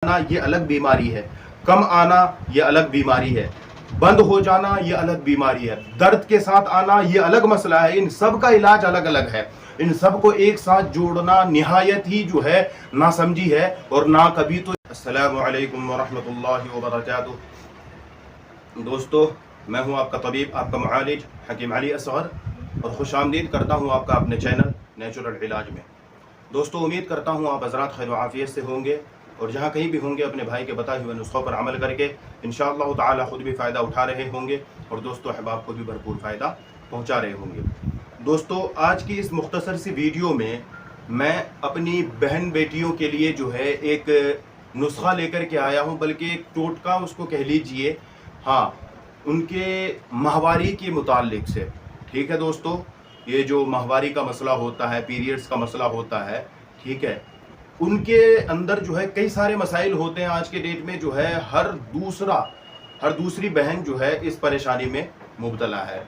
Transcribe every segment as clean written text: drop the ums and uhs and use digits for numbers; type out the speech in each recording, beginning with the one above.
आना ये अलग बीमारी है, कम आना ये अलग बीमारी है, बंद हो जाना ये अलग बीमारी है, दर्द के साथ आना ये अलग मसला है। इन सब का इलाज अलग अलग है। इन सब को एक साथ जोड़ना निहायत ही जो है नासमझी है और ना कभी तो। अस्सलामु अलैकुम वरहमतुल्लाहि वबरकातुहू। दोस्तों, मैं हूं आपका तबीब, आपका मुआलिज हकीम अली असगर, और खुश आमदीद करता हूं आपका अपने चैनल नेचुरल इलाज में। दोस्तों, उम्मीद करता हूं आप हज़रात खैर आफियत से होंगे और जहां कहीं भी होंगे अपने भाई के बताए हुए नुस्खों पर अमल करके इंशाअल्लाह ताला खुद भी फ़ायदा उठा रहे होंगे और दोस्तों अहबाब को भी भरपूर फ़ायदा पहुंचा रहे होंगे। दोस्तों, आज की इस मुख्तसर सी वीडियो में मैं अपनी बहन बेटियों के लिए जो है एक नुस्खा लेकर के आया हूं, बल्कि एक टोटका उसको कह लीजिए। हाँ, उनके माहवारी के मुताल्लिक से। ठीक है दोस्तों, ये जो माहवारी का मसला होता है, पीरियड्स का मसला होता है, ठीक है, उनके अंदर जो है कई सारे मसाइल होते हैं। आज के डेट में जो है हर दूसरी बहन जो है इस परेशानी में मुब्तला है।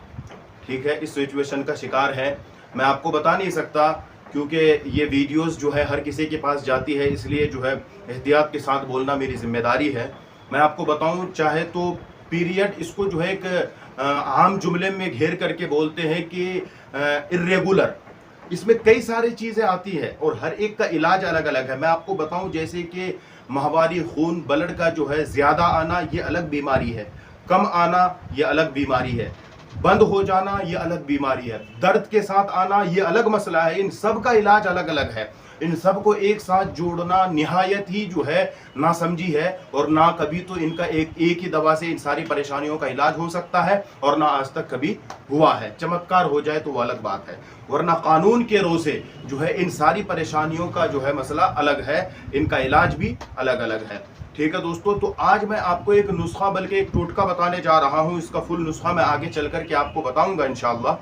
ठीक है, इस सिचुएशन का शिकार है। मैं आपको बता नहीं सकता क्योंकि ये वीडियोस जो है हर किसी के पास जाती है, इसलिए जो है एहतियात के साथ बोलना मेरी जिम्मेदारी है। मैं आपको बताऊं, चाहे तो पीरियड, इसको जो है एक आम जुमले में घेर करके बोलते हैं कि इर्रेगुलर, इसमें कई सारी चीज़ें आती है और हर एक का इलाज अलग अलग है। मैं आपको बताऊं, जैसे कि माहवारी खून ब्लड का जो है ज़्यादा आना ये अलग बीमारी है, कम आना ये अलग बीमारी है, बंद हो जाना ये अलग बीमारी है, दर्द के साथ आना ये अलग मसला है। इन सब का इलाज अलग अलग है। इन सब को एक साथ जोड़ना निहायत ही जो है नासमझी है और ना कभी तो इनका एक ही दवा से इन सारी परेशानियों का इलाज हो सकता है और ना आज तक कभी हुआ है। चमत्कार हो जाए तो वो अलग बात है, वरना कानून के रोज़े जो है इन सारी परेशानियों का जो है मसला अलग है, इनका इलाज भी अलग अलग है। ठीक है दोस्तों, तो आज मैं आपको एक नुस्खा, बल्कि एक टोटका बताने जा रहा हूं। इसका फुल नुस्खा मैं आगे चल करके आपको बताऊंगा इंशाअल्लाह।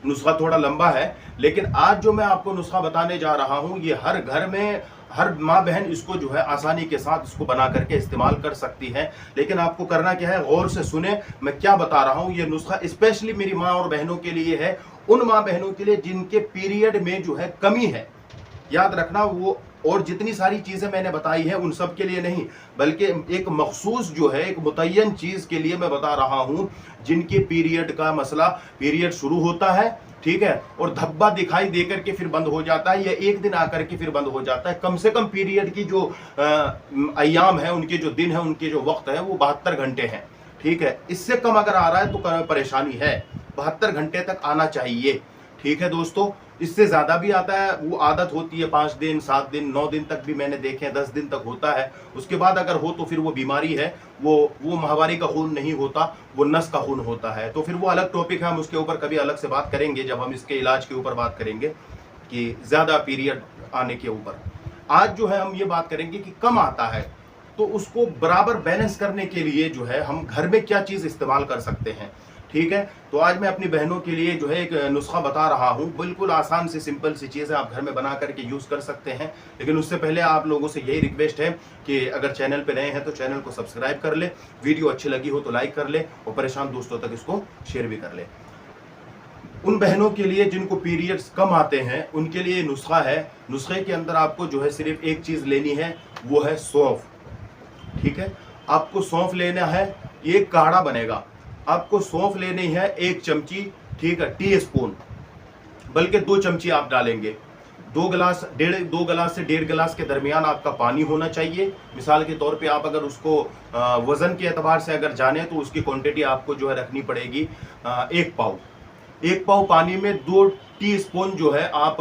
नुस्खा थोड़ा लंबा है, लेकिन आज जो मैं आपको नुस्खा बताने जा रहा हूं ये हर घर में हर माँ बहन इसको जो है आसानी के साथ इसको बना करके इस्तेमाल कर सकती है। लेकिन आपको करना क्या है, गौर से सुने मैं क्या बता रहा हूं। ये नुस्खा स्पेशली मेरी माँ और बहनों के लिए है, उन माँ बहनों के लिए जिनके पीरियड में जो है कमी है। याद रखना, वो और जितनी सारी चीज़ें मैंने बताई है उन सब के लिए नहीं, बल्कि एक मखसूस जो है एक मुतय्यन चीज़ के लिए मैं बता रहा हूं, जिनके पीरियड का मसला, पीरियड शुरू होता है, ठीक है, और धब्बा दिखाई देकर के फिर बंद हो जाता है, या एक दिन आकर के फिर बंद हो जाता है। कम से कम पीरियड की जो अय्याम है, उनके जो दिन है, उनके जो वक्त है, वो 72 घंटे हैं। ठीक है, इससे कम अगर आ रहा है तो परेशानी है। 72 घंटे तक आना चाहिए। ठीक है दोस्तों, इससे ज़्यादा भी आता है, वो आदत होती है 5 दिन, 7 दिन, 9 दिन तक भी मैंने देखे हैं, 10 दिन तक होता है। उसके बाद अगर हो तो फिर वो बीमारी है, वो माहवारी का खून नहीं होता, वो नस का खून होता है। तो फिर वो अलग टॉपिक है, हम उसके ऊपर कभी अलग से बात करेंगे जब हम इसके इलाज के ऊपर बात करेंगे कि ज़्यादा पीरियड आने के ऊपर। आज जो है हम ये बात करेंगे कि कम आता है तो उसको बराबर बैलेंस करने के लिए जो है हम घर में क्या चीज़ इस्तेमाल कर सकते हैं। ठीक है, तो आज मैं अपनी बहनों के लिए जो है एक नुस्खा बता रहा हूँ। बिल्कुल आसान सी सिंपल सी चीज़ है, आप घर में बना करके यूज़ कर सकते हैं। लेकिन उससे पहले आप लोगों से यही रिक्वेस्ट है कि अगर चैनल पे नए हैं तो चैनल को सब्सक्राइब कर ले, वीडियो अच्छी लगी हो तो लाइक कर ले और परेशान दोस्तों तक इसको शेयर भी कर ले। उन बहनों के लिए जिनको पीरियड्स कम आते हैं उनके लिए नुस्खा है। नुस्खे के अंदर आपको जो है सिर्फ एक चीज़ लेनी है, वो है सौंफ। ठीक है, आपको सौंफ लेना है, ये काढ़ा बनेगा। आपको सौंफ लेनी है 1 चमची, ठीक है, टी स्पून, बल्कि 2 चमची आप डालेंगे। 2 गिलास से 1.5 गिलास के दरमियान आपका पानी होना चाहिए। मिसाल के तौर पे आप अगर उसको वज़न के एतबार से अगर जाने तो उसकी क्वांटिटी आपको जो है रखनी पड़ेगी 1 पाव। 1 पाव पानी में 2 टीस्पून जो है आप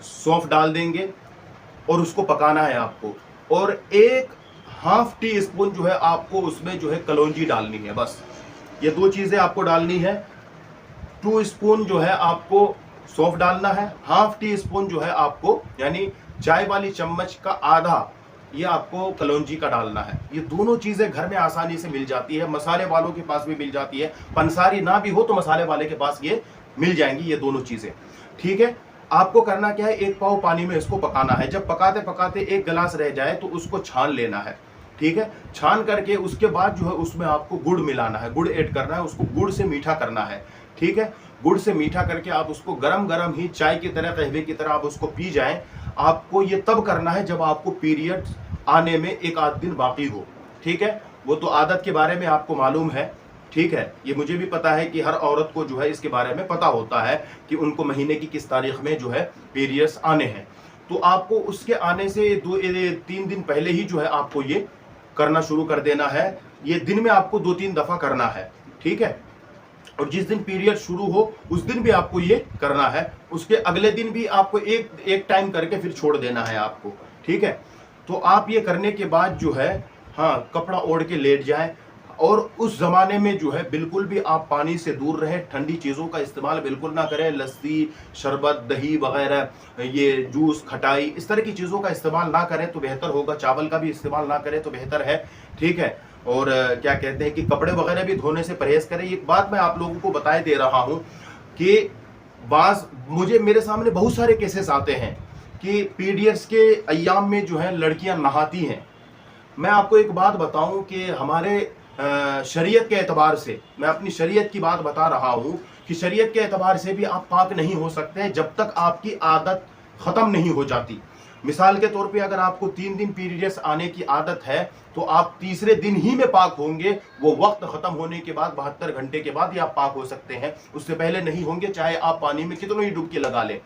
सौंफ डाल देंगे और उसको पकाना है आपको। और 1/2 टी स्पून जो है आपको उसमें जो है कलौंजी डालनी है। बस ये 2 चीज़ें आपको डालनी है। 2 स्पून जो है आपको सौंफ डालना है, 1/2 टी स्पून जो है आपको, यानी चाय वाली चम्मच का आधा, ये आपको कलौंजी का डालना है। ये दोनों चीज़ें घर में आसानी से मिल जाती है, मसाले वालों के पास भी मिल जाती है। पंसारी ना भी हो तो मसाले वाले के पास ये मिल जाएंगी, ये दोनों चीज़ें। ठीक है, आपको करना क्या है, 1 पाव पानी में इसको पकाना है। जब पकाते पकाते 1 गिलास रह जाए तो उसको छान लेना है। ठीक है, छान करके उसके बाद जो है उसमें आपको गुड़ मिलाना है, गुड़ ऐड करना है, उसको गुड़ से मीठा करना है। ठीक है, गुड़ से मीठा करके आप उसको गरम गरम ही चाय की तरह, कहवे की तरह आप उसको पी जाएं। आपको ये तब करना है जब आपको पीरियड आने में एक आध दिन बाकी हो, ठीक है। वो तो आदत के बारे में आपको मालूम है, ठीक है, ये मुझे भी पता है कि हर औरत को जो है इसके बारे में पता होता है कि उनको महीने की किस तारीख में जो है पीरियड्स आने हैं। तो आपको उसके आने से 2-3 दिन पहले ही जो है आपको ये करना शुरू कर देना है। ये दिन में आपको 2-3 दफ़ा करना है, ठीक है। और जिस दिन पीरियड शुरू हो उस दिन भी आपको ये करना है, उसके अगले दिन भी आपको एक टाइम करके फिर छोड़ देना है आपको, ठीक है। तो आप ये करने के बाद जो है, हाँ, कपड़ा ओढ़ के लेट जाए। और उस ज़माने में जो है बिल्कुल भी आप पानी से दूर रहें, ठंडी चीज़ों का इस्तेमाल बिल्कुल ना करें। लस्सी, शरबत, दही वगैरह, ये जूस, खटाई, इस तरह की चीज़ों का इस्तेमाल ना करें तो बेहतर होगा। चावल का भी इस्तेमाल ना करें तो बेहतर है, ठीक है। और क्या कहते हैं कि कपड़े वगैरह भी धोने से परहेज़ करें। एक बात मैं आप लोगों को बताए दे रहा हूँ कि मेरे सामने बहुत सारे केसेस आते हैं कि पीरियड्स के अय्याम में जो है लड़कियां नहाती हैं। मैं आपको एक बात बताऊं कि हमारे शरीयत के एतबार से, मैं अपनी शरीयत की बात बता रहा हूं कि शरीयत के एतबार से भी आप पाक नहीं हो सकते जब तक आपकी आदत ख़त्म नहीं हो जाती। मिसाल के तौर पे अगर आपको 3 दिन पीरियड्स आने की आदत है तो आप तीसरे दिन ही में पाक होंगे। वो वक्त ख़त्म होने के बाद 72 घंटे के बाद ही आप पाक हो सकते हैं, उससे पहले नहीं होंगे, चाहे आप पानी में कितनों ही डुबकी लगा लें।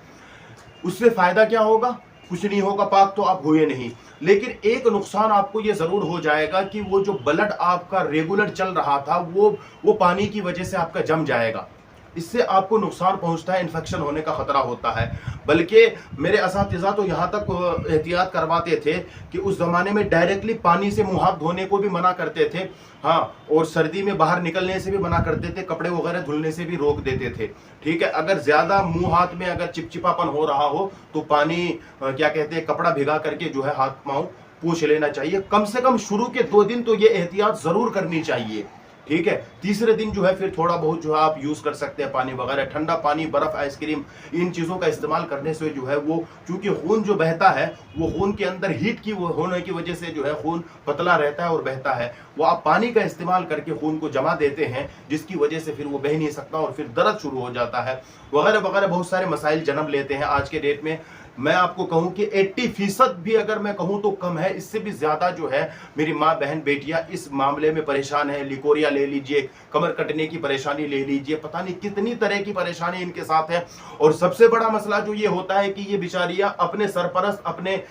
उससे फ़ायदा क्या होगा? कुछ नहीं होगा, पाक तो आप हुए नहीं। लेकिन एक नुकसान आपको ये ज़रूर हो जाएगा कि वो जो ब्लड आपका रेगुलर चल रहा था वो पानी की वजह से आपका जम जाएगा। इससे आपको नुकसान पहुंचता है, इन्फेक्शन होने का खतरा होता है। बल्कि मेरे असातिज़ा तो यहाँ तक एहतियात करवाते थे कि उस ज़माने में डायरेक्टली पानी से मुँह हाथ धोने को भी मना करते थे, हाँ, और सर्दी में बाहर निकलने से भी मना करते थे, कपड़े वगैरह धुलने से भी रोक देते थे, ठीक है। अगर ज़्यादा मुँह हाथ में अगर चिपचिपापन हो रहा हो तो पानी क्या कहते हैं, कपड़ा भिगा करके जो है हाथ पाँव पूछ लेना चाहिए। कम से कम शुरू के 2 दिन तो ये एहतियात ज़रूर करनी चाहिए, ठीक है। तीसरे दिन जो है फिर थोड़ा बहुत जो है आप यूज़ कर सकते हैं पानी वगैरह, ठंडा पानी, बर्फ़, आइसक्रीम, इन चीज़ों का इस्तेमाल करने से जो है वो, क्योंकि खून जो बहता है वो खून के अंदर हीट की वो होने की वजह से जो है खून पतला रहता है और बहता है। वो आप पानी का इस्तेमाल करके खून को जमा देते हैं, जिसकी वजह से फिर वो बह नहीं सकता और फिर दर्द शुरू हो जाता है वगैरह वगैरह। बहुत सारे मसाइल जन्म लेते हैं आज के डेट में। मैं आपको कहूं कि 80% भी अगर मैं कहूं तो कम है, इससे भी ज़्यादा जो है मेरी माँ बहन बेटियां इस मामले में परेशान है। लिकोरिया ले लीजिए, कमर कटने की परेशानी ले लीजिए, पता नहीं कितनी तरह की परेशानी इनके साथ है। और सबसे बड़ा मसला जो ये होता है कि ये बेचारियां अपने सरपरस्त, अपने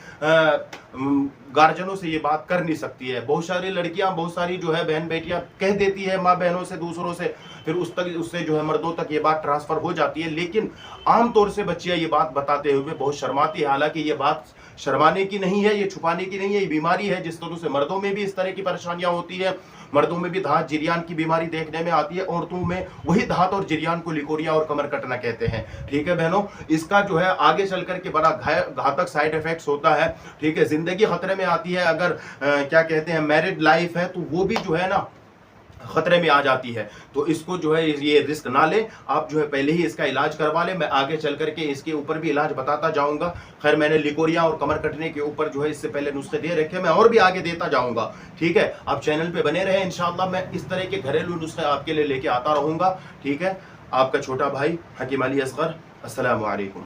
गार्जियनों से ये बात कर नहीं सकती है। बहुत सारी लड़कियां, बहुत सारी जो है बहन बेटियां कह देती है माँ बहनों से, दूसरों से, फिर उससे जो है मर्दों तक ये बात ट्रांसफ़र हो जाती है। लेकिन आमतौर से बच्चियां ये बात बताते हुए बहुत शर्माती है। हालांकि ये बात शर्माने की नहीं है, ये छुपाने की नहीं है, ये बीमारी है। जिस तरह से मर्दों में भी इस तरह की परेशानियां होती है, मर्दों में भी धात जिरियान की बीमारी देखने में आती है, औरतों में वही धात और जिरियान को लिकोरिया और कमर कटना कहते हैं, ठीक है बहनों। इसका जो है आगे चल करके बड़ा घातक साइड इफेक्ट्स होता है, ठीक है। जिंदगी खतरे में आती है। अगर क्या कहते हैं मैरिड लाइफ है तो वो भी जो है ना खतरे में आ जाती है। तो इसको जो है ये रिस्क ना ले, आप जो है पहले ही इसका इलाज करवा लें। मैं आगे चल करके इसके ऊपर भी इलाज बताता जाऊंगा। खैर, मैंने लिकोरिया और कमर कटने के ऊपर जो है इससे पहले नुस्खे दे रखे, मैं और भी आगे देता जाऊंगा, ठीक है। आप चैनल पे बने रहे, इंशाअल्लाह मैं इस तरह के घरेलू नुस्खे आपके लिए लेके आता रहूंगा, ठीक है। आपका छोटा भाई हकीम अली असगर। अस्सलामु अलैकुम।